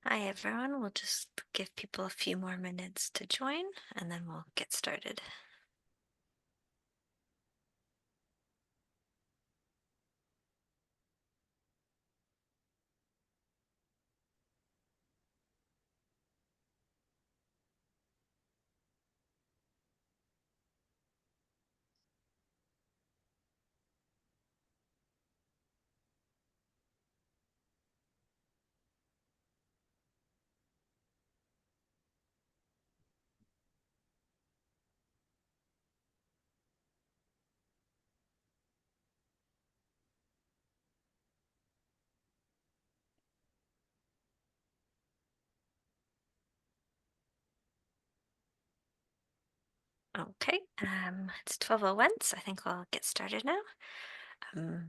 Hi, everyone. We'll just give people a few more minutes to join, and then we'll get started. Okay, it's 12:01, so I think I'll get started now.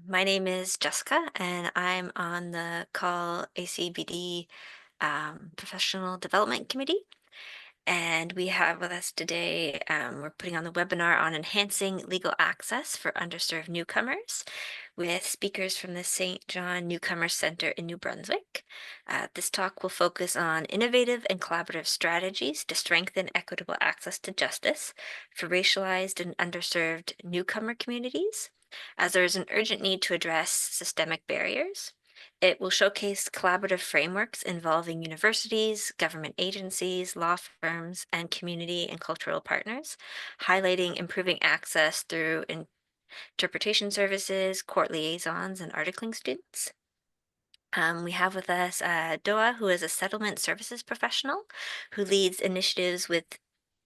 My name is Jessica, and I'm on the call ACBD Professional Development Committee. And we have with us today, we're putting on the webinar on enhancing legal access for underserved newcomers with speakers from the St. John Newcomers Center in New Brunswick. This talk will focus on innovative and collaborative strategies to strengthen equitable access to justice for racialized and underserved newcomer communities, as there is an urgent need to address systemic barriers. It will showcase collaborative frameworks involving universities, government agencies, law firms, and community and cultural partners, highlighting improving access through interpretation services, court liaisons, and articling students. We have with us Doa, who is a settlement services professional who leads initiatives with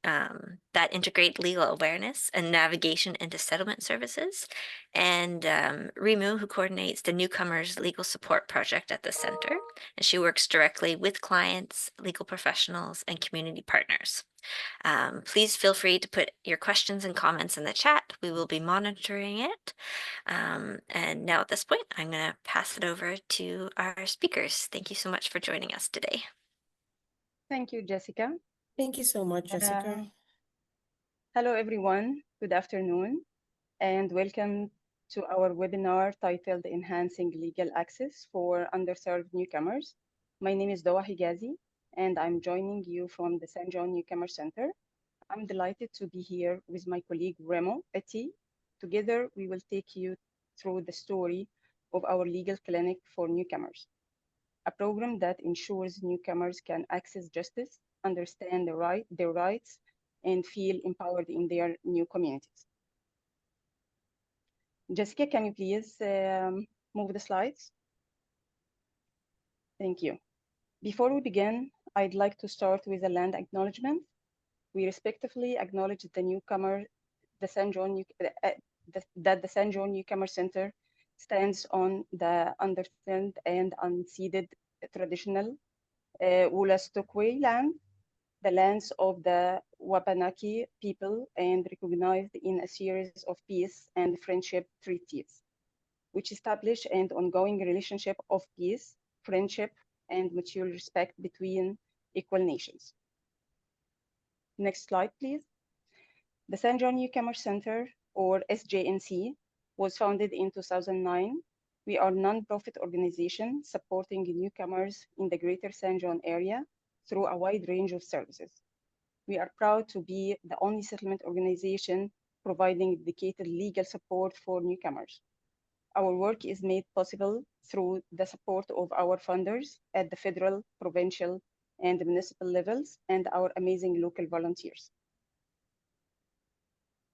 that integrate legal awareness and navigation into settlement services, and Rimu, who coordinates the Newcomers Legal Support Project at the center, and she works directly with clients, legal professionals, and community partners. Please feel free to put your questions and comments in the chat. We will be monitoring it. And now at this point, I'm going to pass it over to our speakers. Thank you so much for joining us today. Thank you, Jessica. Thank you so much, Jessica. Hello, everyone. Good afternoon, and welcome to our webinar titled Enhancing Legal Access for Underserved Newcomers. My name is Doa Higazi, and I'm joining you from the St. John Newcomer Center. I'm delighted to be here with my colleague Remo Eti. Together, we will take you through the story of our legal clinic for newcomers, a program that ensures newcomers can access justice, understand their rights, and feel empowered in their new communities. Jessica, can you please move the slides? Thank you. Before we begin, I'd like to start with a land acknowledgement. We respectfully acknowledge the newcomer, the St. John, that the St. John Newcomer Center stands on the underserved and unceded traditional Wolastoqey land, the lands of the Wabanaki people, and recognized in a series of peace and friendship treaties, which establish an ongoing relationship of peace, friendship, and mutual respect between equal nations. Next slide, please. The St. John Newcomer Center, or SJNC, was founded in 2009. We are a non-profit organization supporting newcomers in the greater St. John area through a wide range of services. We are proud to be the only settlement organization providing dedicated legal support for newcomers. Our work is made possible through the support of our funders at the federal, provincial, and municipal levels, and our amazing local volunteers.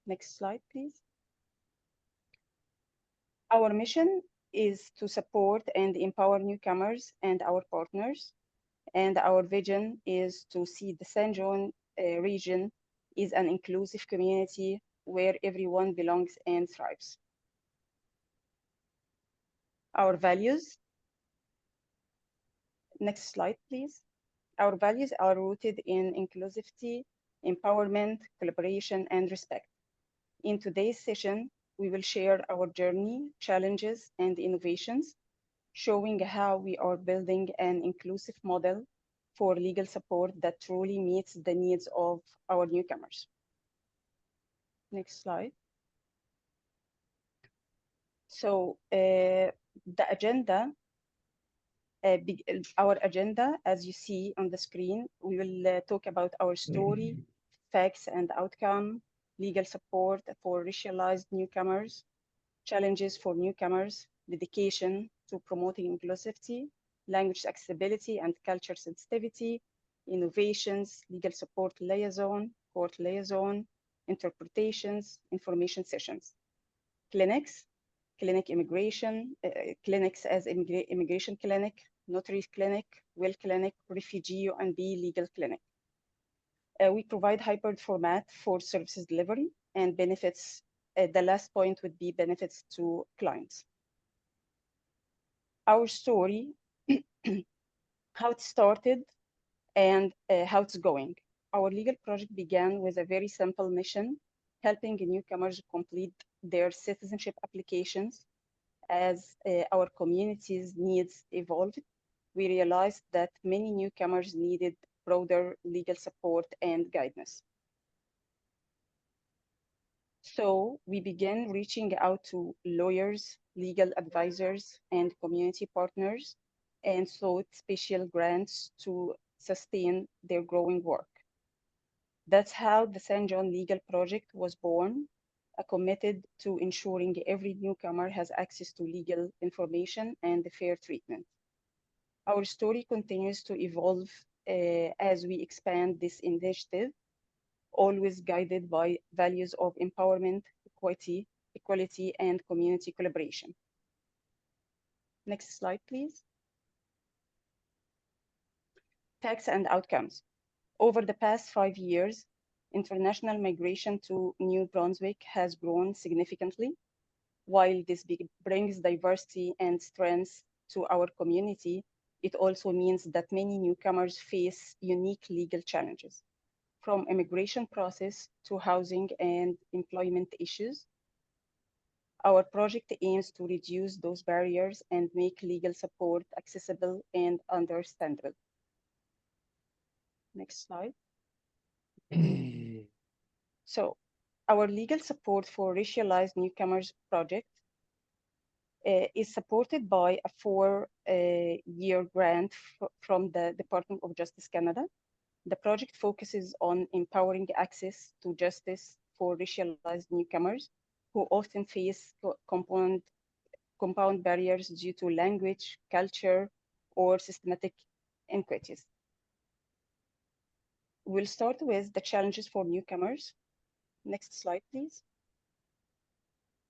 Next slide, please. Our mission is to support and empower newcomers and our partners, and our vision is to see the St. John region is an inclusive community where everyone belongs and thrives. Our values. Next slide, please. Our values are rooted in inclusivity, empowerment, collaboration, and respect. In today's session, we will share our journey, challenges, and innovations, showing how we are building an inclusive model for legal support that truly meets the needs of our newcomers. Next slide. So the agenda Our agenda, as you see on the screen, we will talk about our story, facts and outcome, legal support for racialized newcomers, challenges for newcomers, dedication to promoting inclusivity, language accessibility and culture sensitivity, innovations, legal support liaison, court liaison, interpretations, information sessions, clinics, clinics as immigration clinic, notary clinic, will clinic, refugee UNB legal clinic. We provide hybrid format for services delivery and benefits. The last point would be benefits to clients. Our story, how it started and how it's going. Our legal project began with a very simple mission, helping newcomers complete their citizenship applications. As our community's needs evolved, we realized that many newcomers needed broader legal support and guidance. So we began reaching out to lawyers, legal advisors, and community partners, and sought special grants to sustain their growing work. That's how the San John Legal Project was born, committed to ensuring every newcomer has access to legal information and fair treatment. Our story continues to evolve as we expand this initiative, always guided by values of empowerment, equality, and community collaboration. Next slide, please. Facts and outcomes. Over the past 5 years, international migration to New Brunswick has grown significantly. While this brings diversity and strengths to our community, it also means that many newcomers face unique legal challenges, from immigration process to housing and employment issues. Our project aims to reduce those barriers and make legal support accessible and understandable. Next slide. So, our legal support for racialized newcomers project is supported by a 4-year grant from the Department of Justice Canada. The project focuses on empowering access to justice for racialized newcomers who often face compound barriers due to language, culture, or systematic inequities. We'll start with the challenges for newcomers. Next slide, please.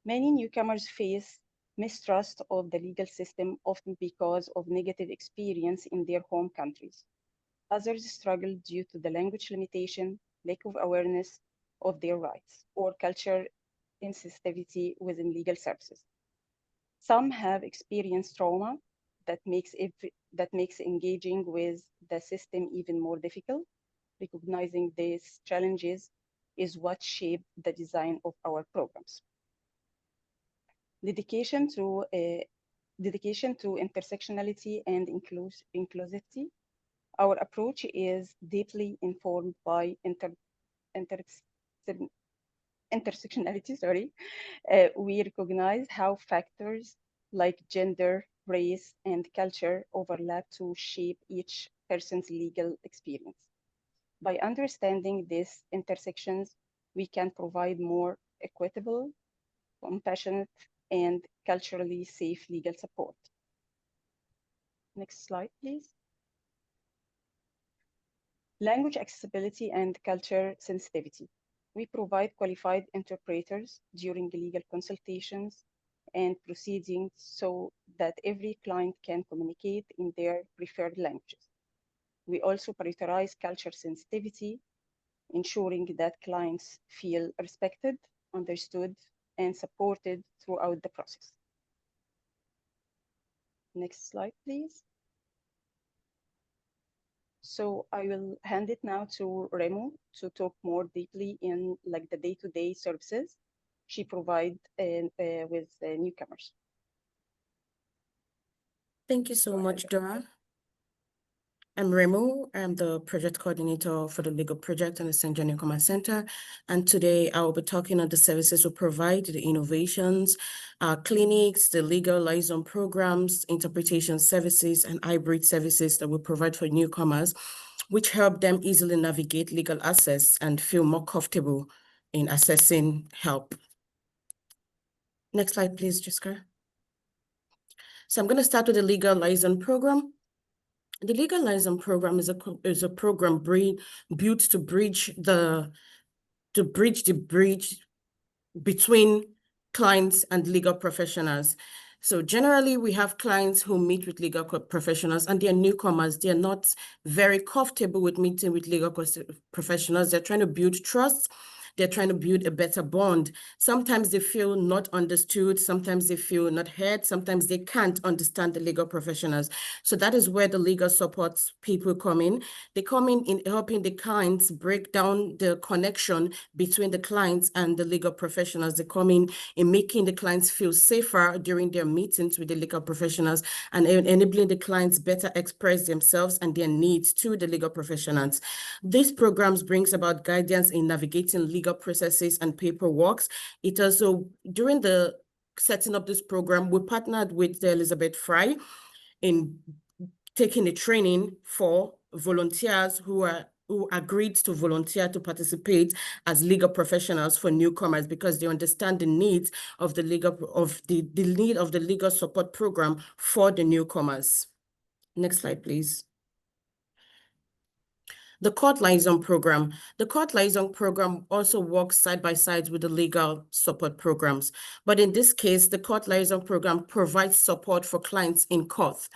Many newcomers face mistrust of the legal system, often because of negative experience in their home countries. Others struggle due to the language limitation, lack of awareness of their rights, or cultural insensitivity within legal services. Some have experienced trauma that makes engaging with the system even more difficult. Recognizing these challenges is what shaped the design of our programs. Dedication to intersectionality and inclusivity. Our approach is deeply informed by intersectionality. We recognize how factors like gender, race, and culture overlap to shape each person's legal experience. By understanding these intersections, we can provide more equitable, compassionate, and culturally safe legal support. Next slide, please. Language accessibility and culture sensitivity. We provide qualified interpreters during legal consultations and proceedings so that every client can communicate in their preferred languages. We also prioritize culture sensitivity, ensuring that clients feel respected, understood, and supported throughout the process. Next slide, please. So I will hand it now to Remo to talk more deeply in like the day-to-day services she provides with newcomers. Thank you so much, Dora. I'm Remo. I'm the project coordinator for the legal project in the St. John Newcomers Center. And today I will be talking on the services we provide, the innovations, clinics, the legal liaison programs, interpretation services, and hybrid services that we provide for newcomers, which help them easily navigate legal access and feel more comfortable in accessing help. Next slide, please, Jessica. So I'm going to start with the legal liaison program. The legal liaison program is a program built to bridge the bridge between clients and legal professionals. So generally, we have clients who meet with legal professionals and they're newcomers. They're not very comfortable with meeting with legal professionals. They're trying to build trust. They're trying to build a better bond. Sometimes they feel not understood. Sometimes they feel not heard. Sometimes they can't understand the legal professionals. So that is where the legal support people come in. They come in helping the clients break down the connection between the clients and the legal professionals. They come in making the clients feel safer during their meetings with the legal professionals and enabling the clients better express themselves and their needs to the legal professionals. These programs brings about guidance in navigating legal processes and paperwork. It also, during the setting up this program, we partnered with Elizabeth Fry in taking a training for volunteers who agreed to volunteer to participate as legal professionals for newcomers because they understand the needs of the need of the legal support program for the newcomers. Next slide, please. The court liaison program. The court liaison program also works side by side with the legal support programs. But in this case, the court liaison program provides support for clients in court.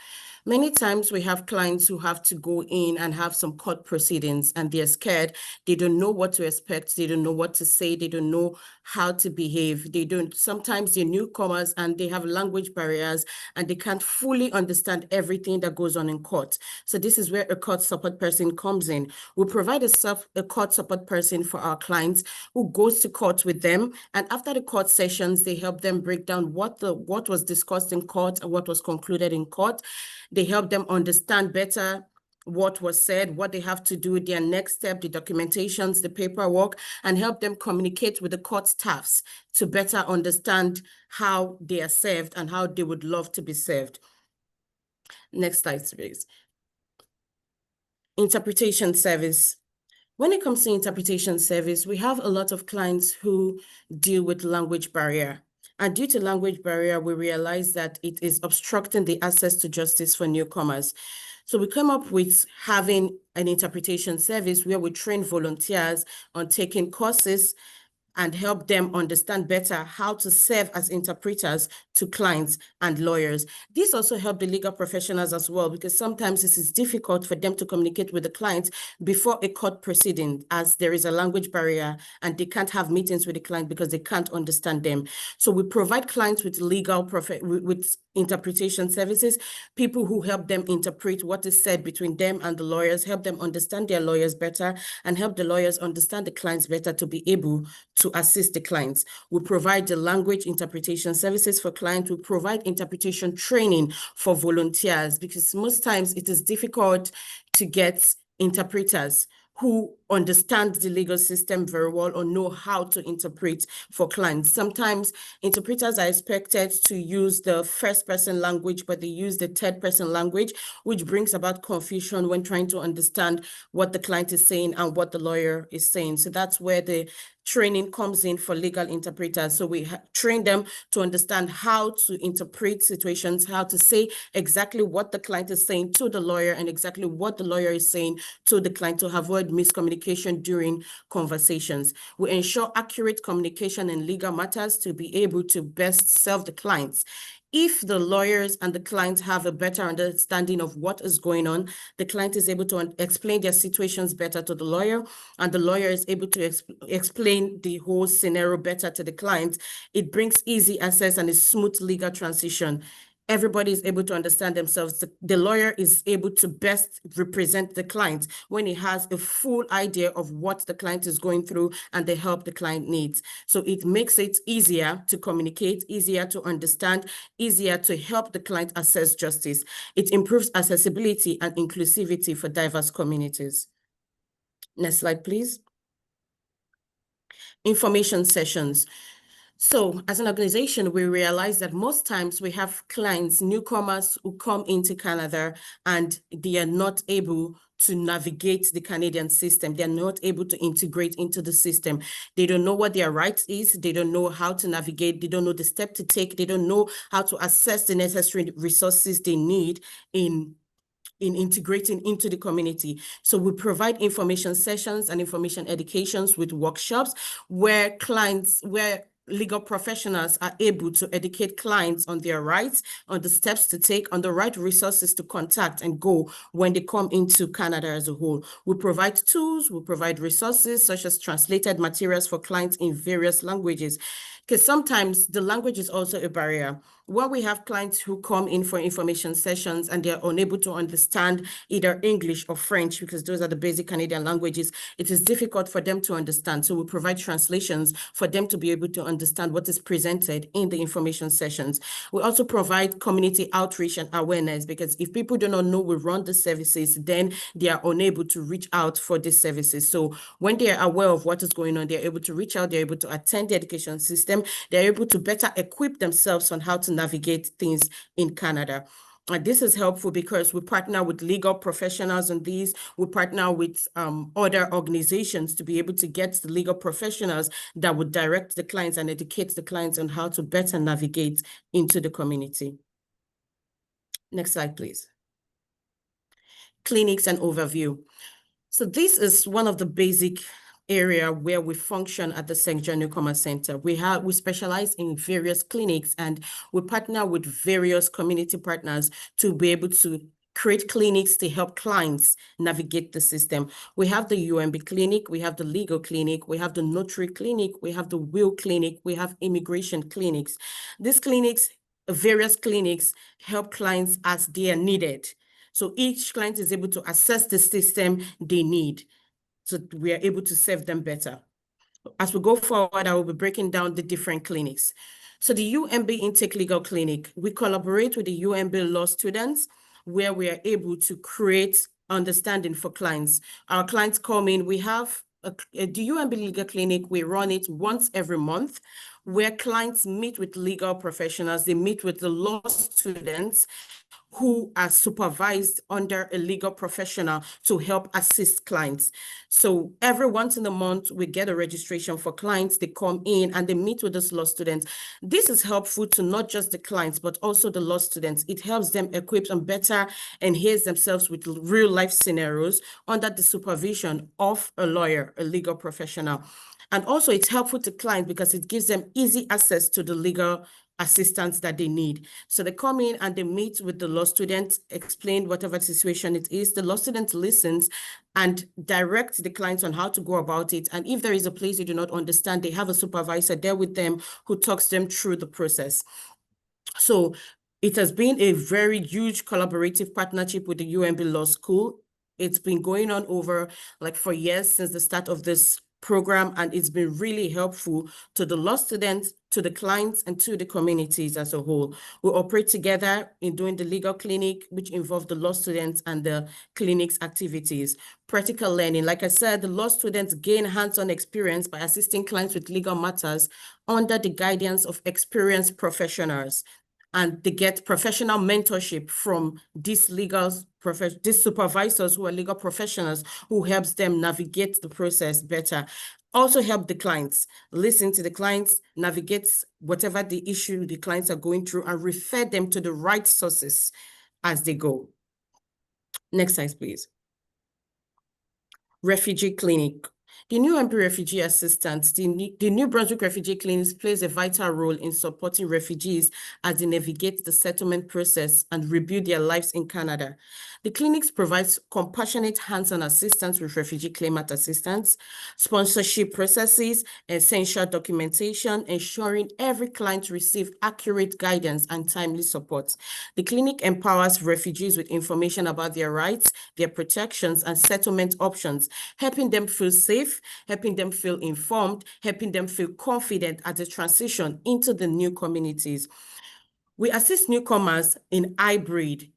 Many times we have clients who have to go in and have some court proceedings and they're scared. They don't know what to expect. They don't know what to say. They don't know how to behave. Sometimes they're newcomers and they have language barriers and they can't fully understand everything that goes on in court. So this is where a court support person comes in. We provide a court support person for our clients who goes to court with them. And after the court sessions, they help them break down what was discussed in court and what was concluded in court. They help them understand better what was said, what they have to do, their next step, the documentations, the paperwork, and help them communicate with the court staffs to better understand how they are served and how they would love to be served. Next slide, please. Interpretation service. When it comes to interpretation service, we have a lot of clients who deal with language barrier. And due to language barrier, we realize that it is obstructing the access to justice for newcomers. So we came up with having an interpretation service where we train volunteers on taking courses and help them understand better how to serve as interpreters to clients and lawyers. This also helps the legal professionals as well, because sometimes it is difficult for them to communicate with the clients before a court proceeding, as there is a language barrier and they can't have meetings with the client because they can't understand them. So we provide clients with with interpretation services, people who help them interpret what is said between them and the lawyers, help them understand their lawyers better, and help the lawyers understand the clients better to be able to assist the clients. We provide the language interpretation services for clients. We provide interpretation training for volunteers because most times it is difficult to get interpreters who understand the legal system very well or know how to interpret for clients. Sometimes interpreters are expected to use the first-person language, but they use the third-person language, which brings about confusion when trying to understand what the client is saying and what the lawyer is saying. So that's where the training comes in for legal interpreters. So we train them to understand how to interpret situations, how to say exactly what the client is saying to the lawyer and exactly what the lawyer is saying to the client to avoid miscommunication during conversations. We ensure accurate communication in legal matters to be able to best serve the clients. If the lawyers and the clients have a better understanding of what is going on, the client is able to explain their situations better to the lawyer, and the lawyer is able to explain the whole scenario better to the client. It brings easy access and a smooth legal transition. everybody is able to understand themselves. The lawyer is able to best represent the client when he has a full idea of what the client is going through and the help the client needs. So it makes it easier to communicate, easier to understand, easier to help the client access justice. It improves accessibility and inclusivity for diverse communities. Next slide, please. Information sessions. So as an organization, we realize that most times we have clients, newcomers who come into Canada and they are not able to navigate the Canadian system. They're not able to integrate into the system. They don't know what their rights is. They don't know how to navigate. They don't know the step to take. They don't know how to access the necessary resources they need in integrating into the community. So we provide information sessions and information educations with workshops where legal professionals are able to educate clients on their rights, on the steps to take, on the right resources to contact and go when they come into Canada as a whole. We provide tools, we provide resources such as translated materials for clients in various languages, because sometimes the language is also a barrier. When we have clients who come in for information sessions and they're unable to understand either English or French, because those are the basic Canadian languages, it is difficult for them to understand. So we provide translations for them to be able to understand what is presented in the information sessions. We also provide community outreach and awareness, because if people do not know we run the services, then they are unable to reach out for these services. So when they are aware of what is going on, they're able to reach out, they're able to attend the education system, they're able to better equip themselves on how to navigate things in Canada. And this is helpful because we partner with legal professionals on these. We partner with other organizations to be able to get the legal professionals that would direct the clients and educate the clients on how to better navigate into the community. Next slide, please. Clinics and overview. So this is one of the basic area where we function at the St. John Newcomers Center. We specialize in various clinics and we partner with various community partners to be able to create clinics to help clients navigate the system. We have the UMB clinic, we have the legal clinic, we have the notary clinic, we have the will clinic, we have immigration clinics. These clinics, various clinics, help clients as they are needed. So each client is able to access the system they need. So we are able to serve them better. As we go forward, I will be breaking down the different clinics. So the UMB Intake Legal Clinic, we collaborate with the UMB law students where we are able to create understanding for clients. Our clients come in, we have the UMB Legal Clinic, we run it once every month where clients meet with legal professionals, they meet with the law students who are supervised under a legal professional to help assist clients. So every once in a month, we get a registration for clients. They come in and they meet with those law students. This is helpful to not just the clients, but also the law students. It helps them equip and better enhance themselves with real life scenarios under the supervision of a lawyer, a legal professional. And also it's helpful to clients because it gives them easy access to the legal assistance that they need. So they come in and they meet with the law student, explain whatever situation it is. The law student listens and directs the clients on how to go about it. And if there is a place they do not understand, they have a supervisor there with them who talks them through the process. So it has been a very huge collaborative partnership with the UMB Law School. It's been going on over for years since the start of this program, and it's been really helpful to the law students, to the clients, and to the communities as a whole. We operate together in doing the legal clinic, which involve the law students and the clinic's activities. Practical learning, like I said, the law students gain hands-on experience by assisting clients with legal matters under the guidance of experienced professionals. And they get professional mentorship from these these supervisors who are legal professionals who helps them navigate the process better. Also help the clients, listen to the clients, navigate whatever the issue the clients are going through and refer them to the right sources as they go. Next slide, please. Refugee clinic. The New Refugee Assistance, the New Brunswick Refugee Clinics plays a vital role in supporting refugees as they navigate the settlement process and rebuild their lives in Canada. The clinics provide compassionate hands-on assistance with refugee claimant assistance, sponsorship processes, essential documentation, ensuring every client receives accurate guidance and timely support. The clinic empowers refugees with information about their rights, their protections, and settlement options, helping them feel safe, helping them feel informed, helping them feel confident at the transition into the new communities. We assist newcomers in hybrid.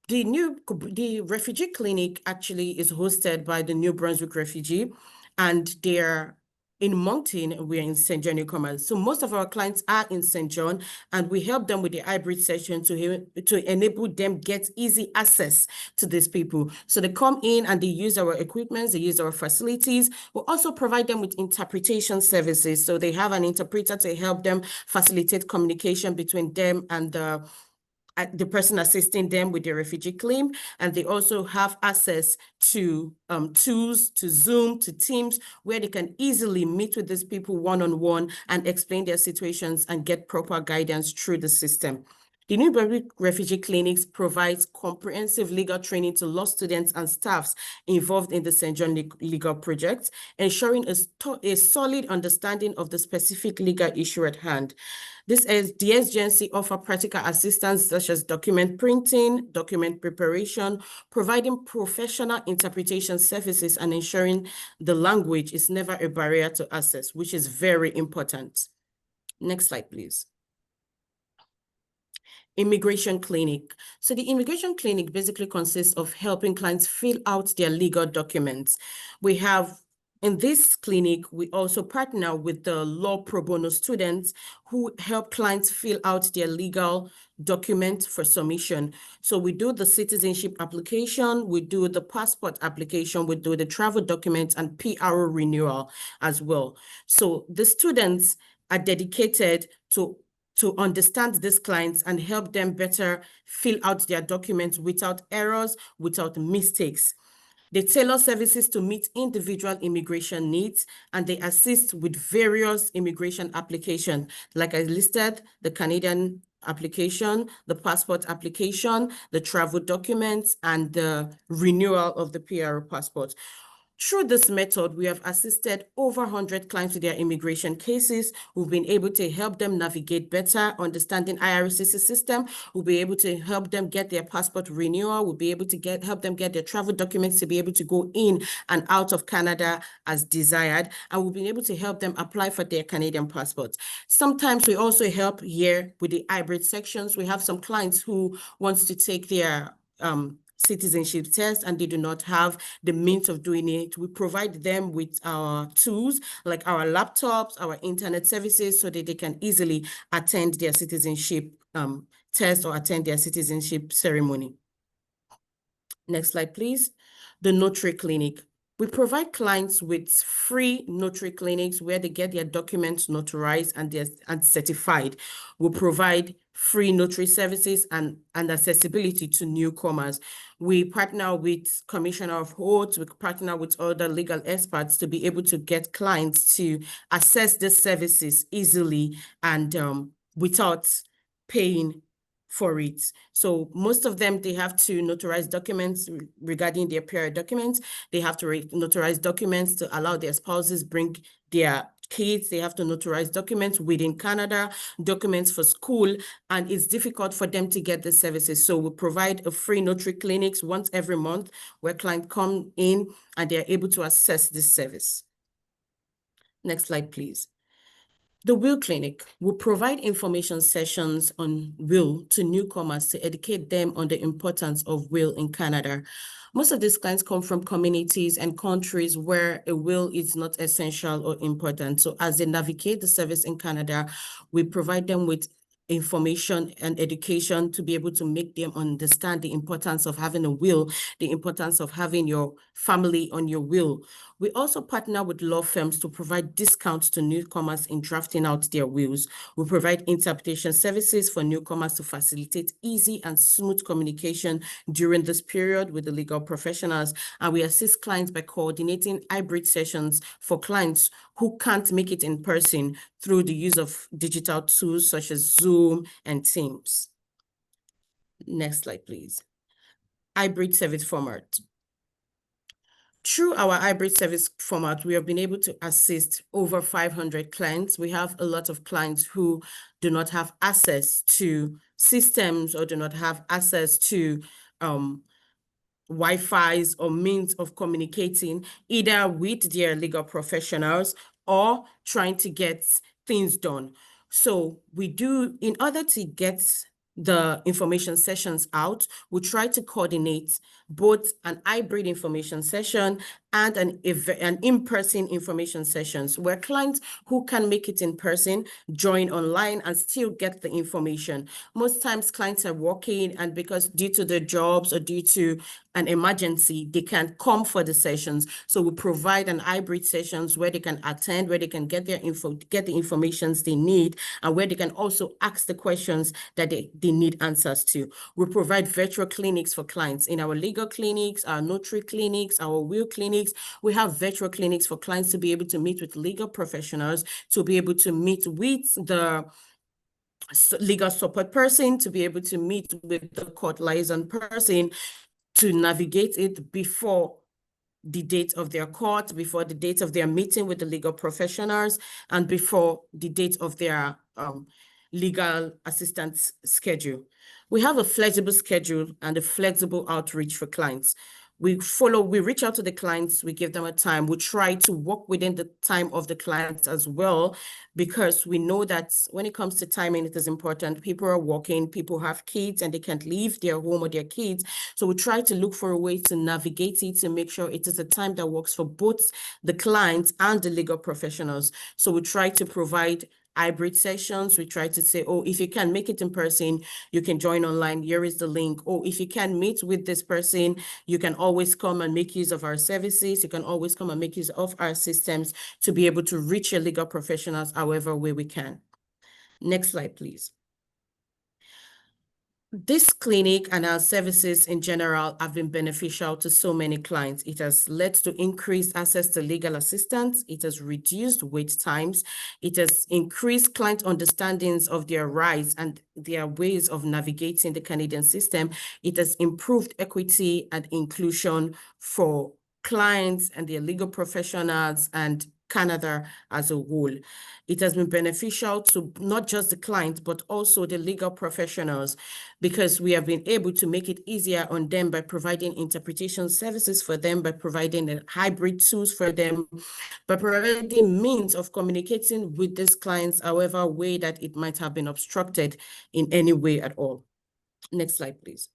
The refugee clinic actually is hosted by the New Brunswick Refugee, and they're in Moncton, we're in St. John Newcomers. So most of our clients are in St. John, and we help them with the hybrid session to enable them get easy access to these people. So they come in and they use our equipment, they use our facilities. We also provide them with interpretation services. So they have an interpreter to help them facilitate communication between them and the person assisting them with their refugee claim, and they also have access to tools, to Zoom, to Teams, where they can easily meet with these people one-on-one and explain their situations and get proper guidance through the system. The New Brunswick Refugee Clinics provides comprehensive legal training to law students and staffs involved in the St. John Legal Project, ensuring a solid understanding of the specific legal issue at hand. The SGNC offer practical assistance such as document printing, document preparation, providing professional interpretation services, and ensuring the language is never a barrier to access, which is very important. Next slide, please. Immigration clinic. So the immigration clinic basically consists of helping clients fill out their legal documents. In this clinic, we also partner with the law pro bono students who help clients fill out their legal documents for submission. So we do the citizenship application, we do the passport application, we do the travel documents and PR renewal as well. So the students are dedicated to understand these clients and help them better fill out their documents without errors, without mistakes. They tailor services to meet individual immigration needs, and they assist with various immigration applications. Like I listed, the Canadian application, the passport application, the travel documents, and the renewal of the PR passport. Through this method, we have assisted over 100 clients with their immigration cases. We've been able to help them navigate better, understanding IRCC system. We'll be able to help them get their passport renewal. We'll be able to help them get their travel documents to be able to go in and out of Canada as desired. And we've been able to help them apply for their Canadian passports. Sometimes we also help here with the hybrid sections. We have some clients who wants to take their citizenship test and they do not have the means of doing it. We provide them with our tools like our laptops, our internet services, so that they can easily attend their citizenship test or attend their citizenship ceremony. Next slide, please. The notary clinic. We provide clients with free notary clinics where they get their documents notarized and certified. We provide free notary services and accessibility to newcomers. We partner with Commissioner of Oaths, we partner with other legal experts to be able to get clients to access these services easily and without paying for it. So most of them, they have to notarize documents regarding their PR documents. They have to notarize documents to allow their spouses bring their kids. They have to notarize documents within Canada, documents for school, and it's difficult for them to get the services. So we provide a free notary clinics once every month where clients come in and they're able to access this service. Next slide, please. The Will Clinic will provide information sessions on will to newcomers to educate them on the importance of will in Canada. Most of these clients come from communities and countries where a will is not essential or important. So as they navigate the service in Canada, we provide them with information and education to be able to make them understand the importance of having a will, the importance of having your family on your will. We also partner with law firms to provide discounts to newcomers in drafting out their wills. We provide interpretation services for newcomers to facilitate easy and smooth communication during this period with the legal professionals. And we assist clients by coordinating hybrid sessions for clients who can't make it in person through the use of digital tools such as Zoom and Teams. Next slide, please. Hybrid service format. Through our hybrid service format, we have been able to assist over 500 clients. We have a lot of clients who do not have access to systems or do not have access to Wi-Fi's or means of communicating either with their legal professionals or trying to get things done. So we do, in order to get the information sessions out, we try to coordinate both an hybrid information session and an in-person information sessions where clients who can make it in person join online and still get the information. Most times clients are working, and because due to their jobs or due to an emergency, they can't come for the sessions. So we provide an hybrid sessions where they can attend, where they can get their get the informations they need, and where they can also ask the questions that they need answers to. We provide virtual clinics for clients. In our legal clinics, our notary clinics, our will clinics, we have virtual clinics for clients to be able to meet with legal professionals, to be able to meet with the legal support person, to be able to meet with the court liaison person, to navigate it before the date of their court, before the date of their meeting with the legal professionals, and before the date of their legal assistance schedule. We have a flexible schedule and a flexible outreach for clients. We reach out to the clients, we give them a time. We try to work within the time of the clients as well, because we know that when it comes to timing, it is important. People are working, people have kids, and they can't leave their home or their kids. So we try to look for a way to navigate it to make sure it is a time that works for both the clients and the legal professionals. So we try to provide hybrid sessions. We try to say, oh, if you can make it in person, you can join online. Here is the link. Oh, if you can meet with this person, you can always come and make use of our services. You can always come and make use of our systems to be able to reach your legal professionals however way we can. Next slide, please. This clinic and our services in general have been beneficial to so many clients. It has led to increased access to legal assistance. It has reduced wait times. It has increased client understandings of their rights and their ways of navigating the Canadian system. It has improved equity and inclusion for clients and their legal professionals and Canada as a whole. It has been beneficial to not just the client, but also the legal professionals, because we have been able to make it easier on them by providing interpretation services for them, by providing hybrid tools for them, by providing means of communicating with these clients, however way that it might have been obstructed in any way at all. Next slide, please.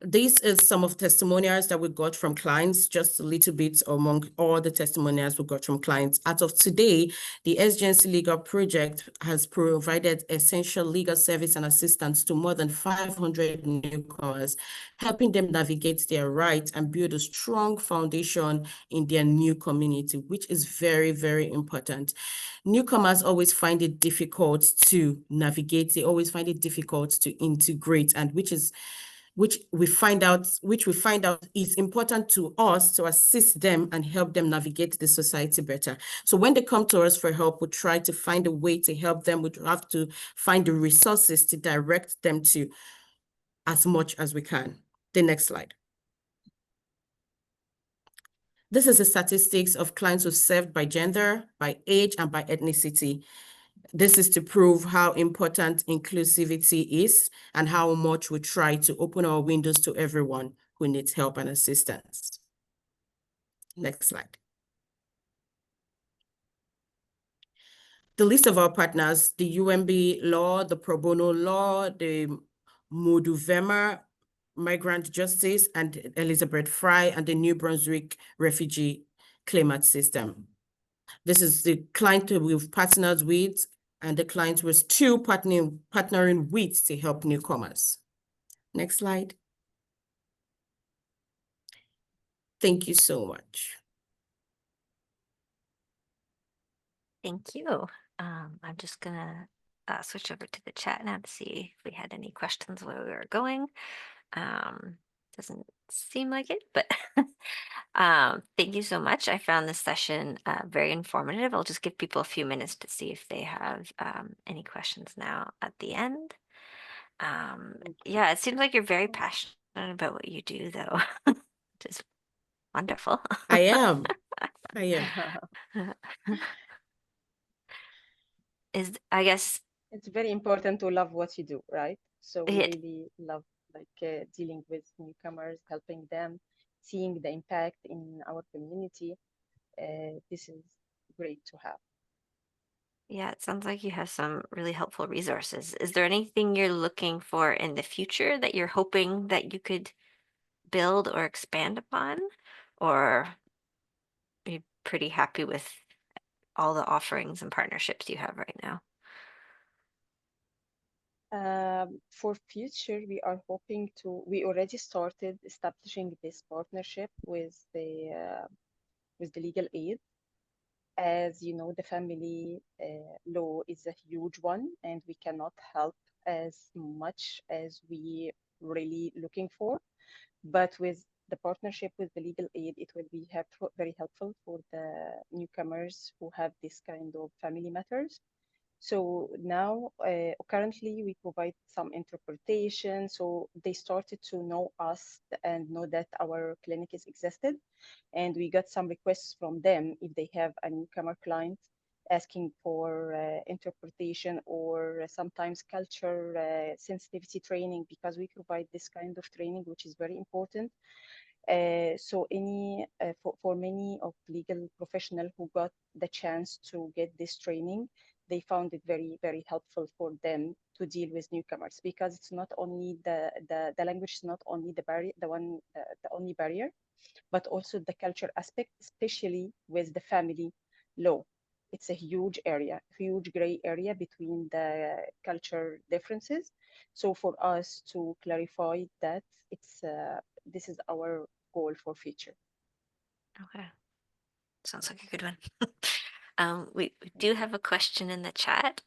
This is some of testimonials that we got from clients, just a little bit among all the testimonials we got from clients. As of today, the SGNC Legal Project has provided essential legal service and assistance to more than 500 newcomers, helping them navigate their rights and build a strong foundation in their new community, which is very, very important. Newcomers always find it difficult to navigate. They always find it difficult to integrate, and which we find out is important to us to assist them and help them navigate the society better. So when they come to us for help, we try to find a way to help them. We have to find the resources to direct them to as much as we can. The next slide. This is the statistics of clients who served by gender, by age, and by ethnicity. This is to prove how important inclusivity is and how much we try to open our windows to everyone who needs help and assistance. Next slide. The list of our partners, the UMB Law, the Pro Bono Law, the Moduvema Migrant Justice, and Elizabeth Fry, and the New Brunswick Refugee Claimant System. This is the client we've partnered with, and the clients we're still partnering with to help newcomers. Next slide. Thank you so much. Thank you. I'm just gonna switch over to the chat now to see if we had any questions while we were going. Doesn't seem like it, but thank you so much. I found this session very informative. I'll just give people a few minutes to see if they have any questions now at the end. Yeah, it seems like you're very passionate about what you do, though, which is wonderful. I am. I am. I guess It's very important to love what you do, right? So we it, really love dealing with newcomers, helping them, seeing the impact in our community. This is great to have. yeah, it sounds like you have some really helpful resources. Is there anything you're looking for in the future that you're hoping that you could build or expand upon? Or are you pretty happy with all the offerings and partnerships you have right now? For future, we are hoping to. We already started establishing this partnership with the legal aid. As you know, the family law is a huge one, and we cannot help as much as we really looking for. But with the partnership with the legal aid, it will be very helpful for the newcomers who have this kind of family matters. So now, currently, we provide some interpretation. So they started to know us and know that our clinic is existed. And we got some requests from them if they have a newcomer client asking for interpretation or sometimes culture sensitivity training, because we provide this kind of training, which is very important. So for many of legal professionals who got the chance to get this training, they found it very, very helpful for them to deal with newcomers, because it's not only the language is not only the barrier, the only barrier, but also the culture aspect, especially with the family law. It's a huge area, huge gray area between the culture differences. So for us to clarify that, this is our goal for future. Okay. Sounds like a good one. We do have a question in the chat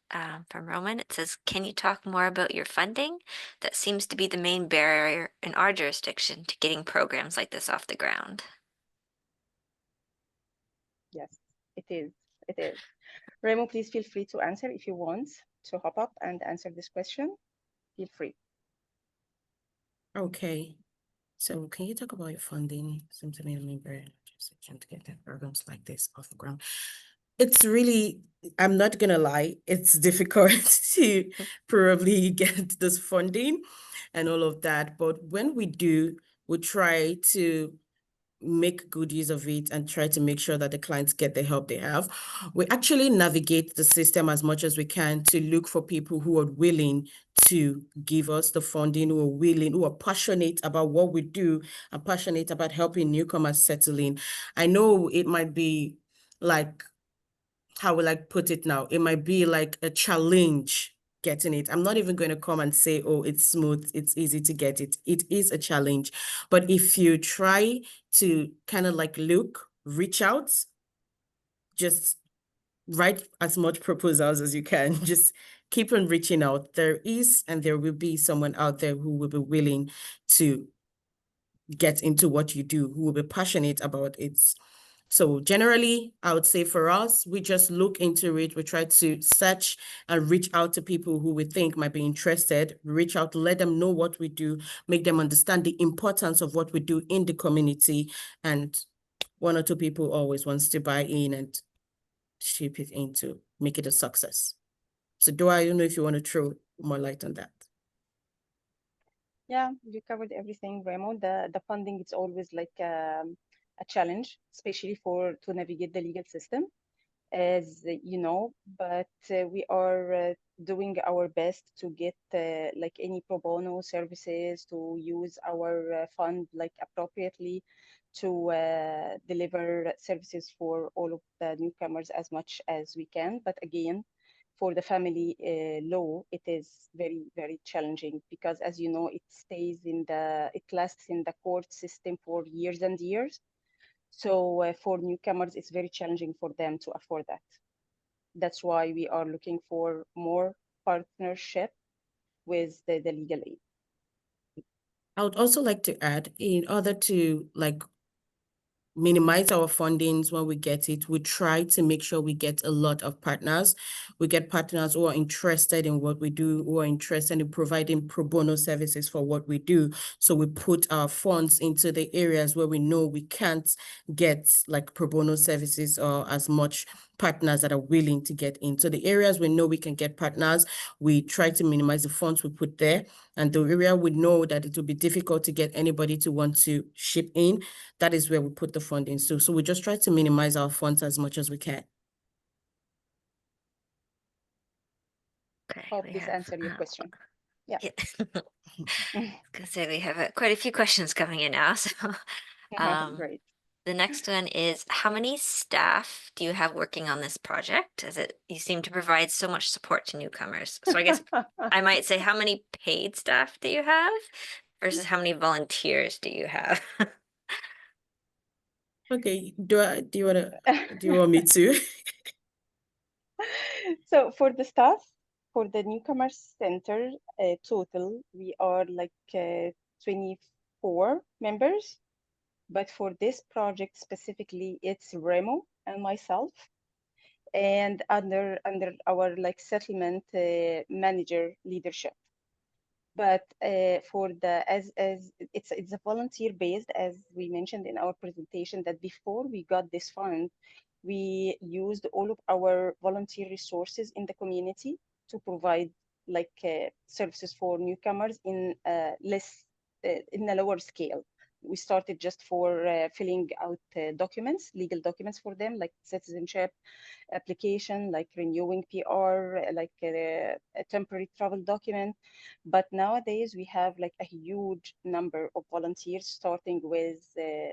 from Roman. It says, can you talk more about your funding? That seems to be the main barrier in our jurisdiction to getting programs like this off the ground. Yes, it is. It is. Remo, please feel free to answer if you want to hop up and answer this question. Feel free. Okay. So can you talk about your funding? Seems to me the main barrier to get the programs like this off the ground. It's really, I'm not gonna lie, it's difficult to probably get this funding and all of that. But when we do, we try to make good use of it and try to make sure that the clients get the help they have. We actually navigate the system as much as we can to look for people who are willing to give us the funding, who are willing, who are passionate about what we do and passionate about helping newcomers settle in. I know it might be like, how will I put it now? It might be like a challenge getting it. I'm not even going to come and say, oh, it's smooth, it's easy to get it. It is a challenge. But if you try to kind of like reach out, just write as much proposals as you can, just keep on reaching out. There is and there will be someone out there who will be willing to get into what you do, who will be passionate about it. So generally, I would say for us, we just look into it. We try to search and reach out to people who we think might be interested, reach out, let them know what we do, make them understand the importance of what we do in the community. And one or two people always wants to buy in and shape it into, make it a success. So I don't know if you want to throw more light on that. Yeah, you covered everything, Remo. The funding is always like a challenge, especially to navigate the legal system, as you know. But we are doing our best to get like any pro bono services, to use our fund like appropriately to deliver services for all of the newcomers as much as we can. But again, for the family law, it is very, very challenging, because as you know, it lasts in the court system for years and years. So for newcomers, it's very challenging for them to afford that. That's why we are looking for more partnership with the legal aid. I would also like to add, in order to minimize our fundings when we get it, we try to make sure we get a lot of partners. We get partners who are interested in what we do, who are interested in providing pro bono services for what we do. So we put our funds into the areas where we know we can't get like pro bono services or as much partners that are willing to get in. So the areas we know we can get partners, we try to minimize the funds we put there. And the area we know that it will be difficult to get anybody to want to ship in, that is where we put the funding. So we just try to minimize our funds as much as we can. Okay, Hope we this have answered your question. Yeah. Gonna say we have quite a few questions coming in now. So, Great. the next one is, how many staff do you have working on this project? As you seem to provide so much support to newcomers. So I guess I might say, how many paid staff do you have versus how many volunteers do you have? Okay, do you want me to? So for the staff, for the Newcomers Center, total, we are like 24 members. But for this project specifically, it's Remo and myself, and under our like settlement manager leadership. But for the as it's a volunteer based, as we mentioned in our presentation, that before we got this fund, we used all of our volunteer resources in the community to provide like services for newcomers in less in a lower scale. We started just for filling out documents, legal documents for them, like citizenship application, like renewing PR, like a temporary travel document. But nowadays we have like a huge number of volunteers, starting with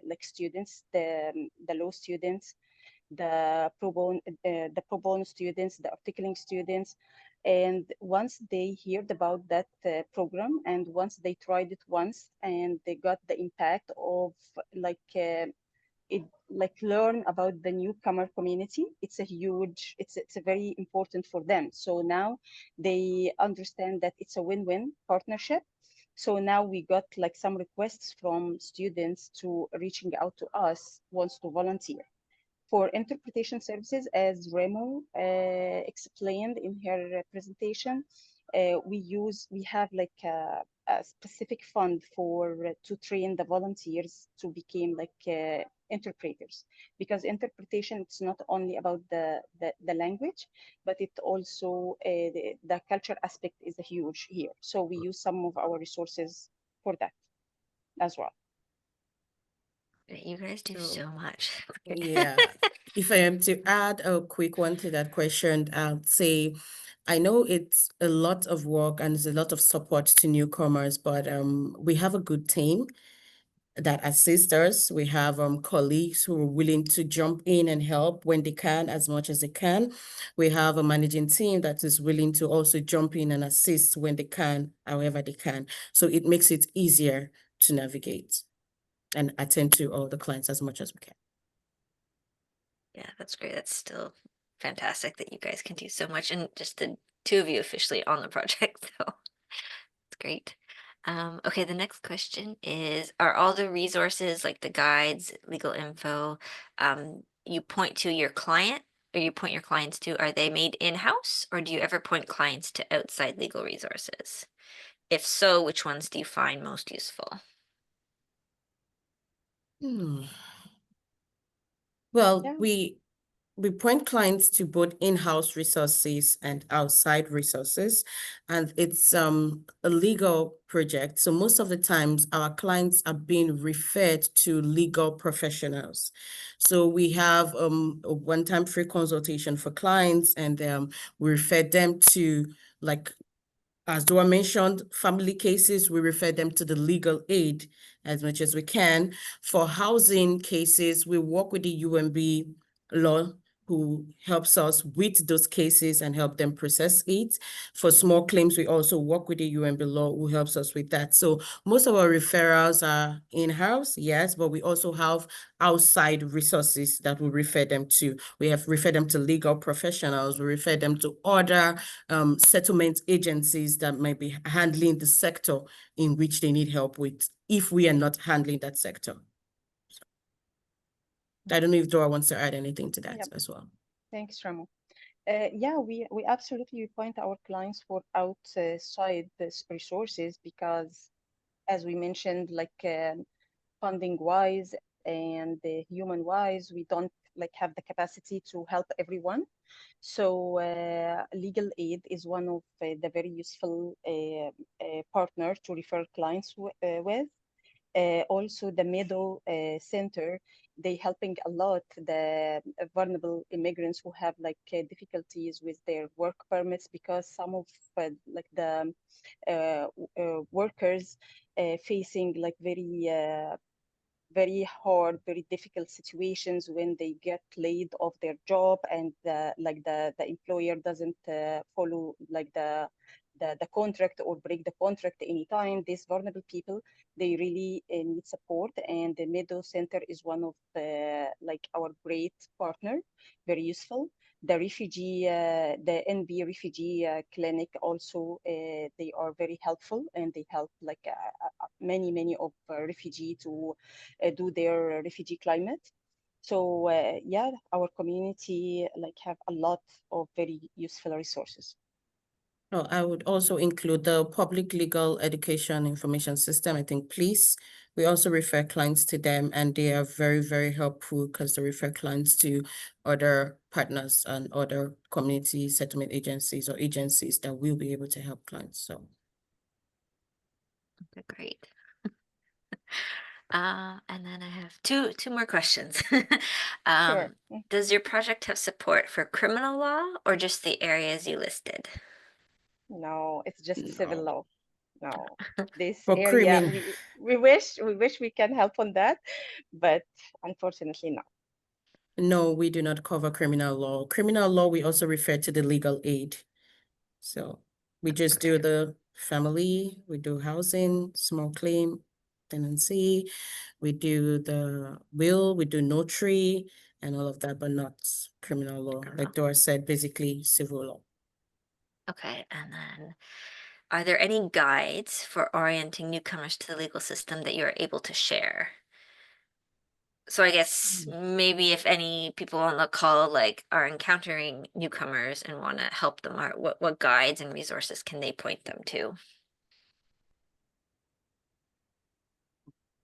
like students, the law students, the pro bono students, the articling students. And once they heard about that program, and once they tried it once, and they got the impact of like it like learn about the newcomer community, it's a huge, it's a very important for them. So now they understand that it's a win-win partnership. So now we got like some requests from students to reaching out to us, wants to volunteer for interpretation services. As Remo explained in her presentation, we have like a specific fund for to train the volunteers to become like interpreters, because interpretation, it's not only about the language, but it also the culture aspect is a huge here. So we use some of our resources for that as well. You guys do so much. Yeah. If I am to add a quick one to that question, I'll say I know it's a lot of work and it's a lot of support to newcomers, but we have a good team that assist us. We have colleagues who are willing to jump in and help when they can, as much as they can. We have a managing team that is willing to also jump in and assist when they can, however they can. So it makes it easier to navigate and attend to all the clients as much as we can. Yeah, that's great. That's still fantastic that you guys can do so much, and just the two of you officially on the project, so it's great. Okay, the next question is, are all the resources like the guides, legal info, you point to your client or you point your clients to, are they made in-house, or do you ever point clients to outside legal resources? If so, which ones do you find most useful? Well, Yeah. we point clients to both in-house resources and outside resources, and it's a legal project. So most of the times our clients are being referred to legal professionals. So we have a one-time free consultation for clients, and we refer them to, like, as Dora mentioned, family cases, we refer them to the legal aid as much as we can. For housing cases, we work with the UMB law, who helps us with those cases and help them process it. For small claims, we also work with the UMB law who helps us with that. So most of our referrals are in-house, yes, but we also have outside resources that we refer them to. We have referred them to legal professionals. We refer them to other settlement agencies that might be handling the sector in which they need help with if we are not handling that sector. So, I don't know if Dora wants to add anything to that Yep. as well. Thanks, Ramo. Yeah, we absolutely point our clients for outside these resources because, as we mentioned, like funding wise and human wise, we don't like have the capacity to help everyone. So legal aid is one of the very useful partner to refer clients with. Also, the Meadow Center, they helping a lot the vulnerable immigrants who have like difficulties with their work permits because some of like the workers facing like very hard, very difficult situations when they get laid off their job and the employer doesn't follow like the contract or break the contract anytime. These vulnerable people, they really need support, and the Meadow Center is one of like our great partner, very useful. The NB refugee clinic also, they are very helpful and they help like many of refugee to do their refugee climate. So yeah, our community like have a lot of very useful resources. Oh, I would also include the Public Legal Education Information System, I think, please. We also refer clients to them, and they are very helpful because they refer clients to other partners and other community settlement agencies or agencies that will be able to help clients. So, Okay, great. And then I have two more questions. Sure. Does your project have support for criminal law or just the areas you listed? No, it's just civil no. law. No, this For area criminal, we wish we can help on that, but unfortunately no. no, we do not cover criminal law. Criminal law, we also refer to the legal aid. So we just do Okay. the family, we do housing, small claim, tenancy, we do the will, we do notary and all of that, but not criminal law. Like Dora said, basically civil law. Okay, and then are there any guides for orienting newcomers to the legal system that you're able to share? So I guess maybe if any people on the call like are encountering newcomers and want to help them out, what guides and resources can they point them to?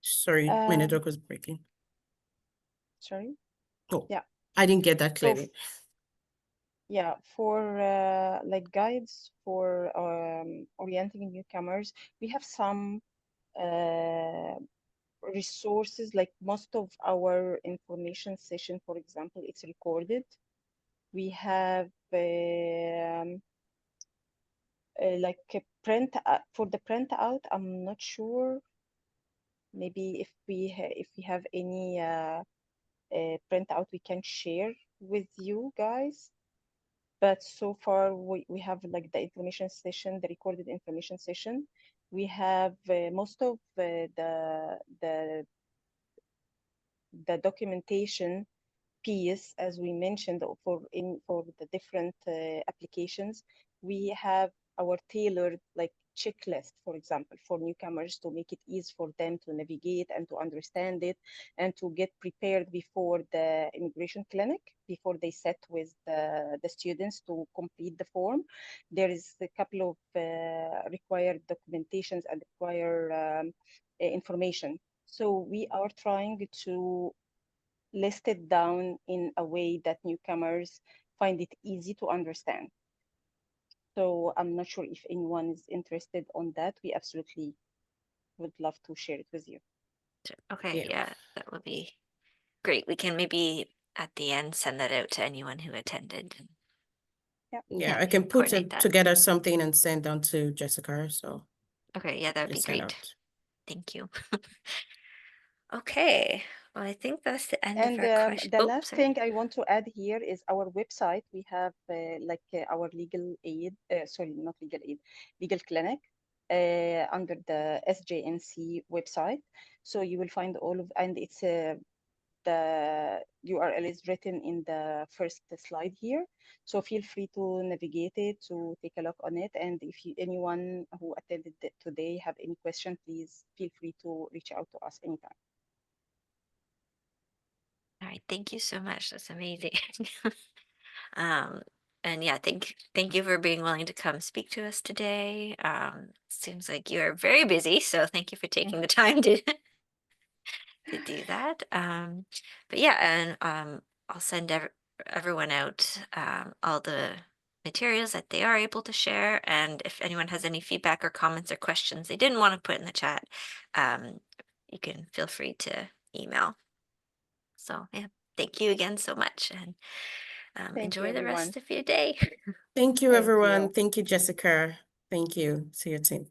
Sorry, my network was breaking. Sorry. Oh, Yeah. I didn't get that So clearly. yeah, for like guides for orienting newcomers, we have some resources. Like most of our information session, for example, it's recorded. We have like a print for the printout. I'm not sure. Maybe if we have any printout, we can share with you guys. But so far, we have like the information session, the recorded information session. We have most of the documentation piece, as we mentioned, for the different applications. We have our tailored like checklist, for example, for newcomers to make it easy for them to navigate and to understand it and to get prepared before the immigration clinic, before they sit with the students to complete the form. There is a couple of required documentations and required information. So we are trying to list it down in a way that newcomers find it easy to understand. So I'm not sure if anyone is interested on that. We absolutely would love to share it with you. Okay, Yeah. yeah, that would be great. We can maybe at the end send that out to anyone who attended. Yeah, I can put coordinate that. together something and send down to Jessica. So Okay, yeah, that would be just send great. out. Thank you. Okay, Well, I think that's the end of And our question. the Oh, last sorry. thing I want to add here is our website. We have our legal aid, sorry, not legal aid, legal clinic under the SJNC website. So you will find all of, and it's the URL is written in the first slide here. So feel free to navigate it, to take a look on it. And if anyone who attended today have any question, please feel free to reach out to us anytime. All right, thank you so much. That's amazing. Um, and yeah, thank you for being willing to come speak to us today. Seems like you are very busy, so thank you for taking the time to to do that. But yeah, and I'll send everyone out all the materials that they are able to share. And if anyone has any feedback or comments or questions they didn't want to put in the chat, you can feel free to email. So yeah, thank you again so much, and Thank you, enjoy the everyone. rest of your day. Thank you, Thank everyone. you. Thank you, Jessica. Thank you. See you soon.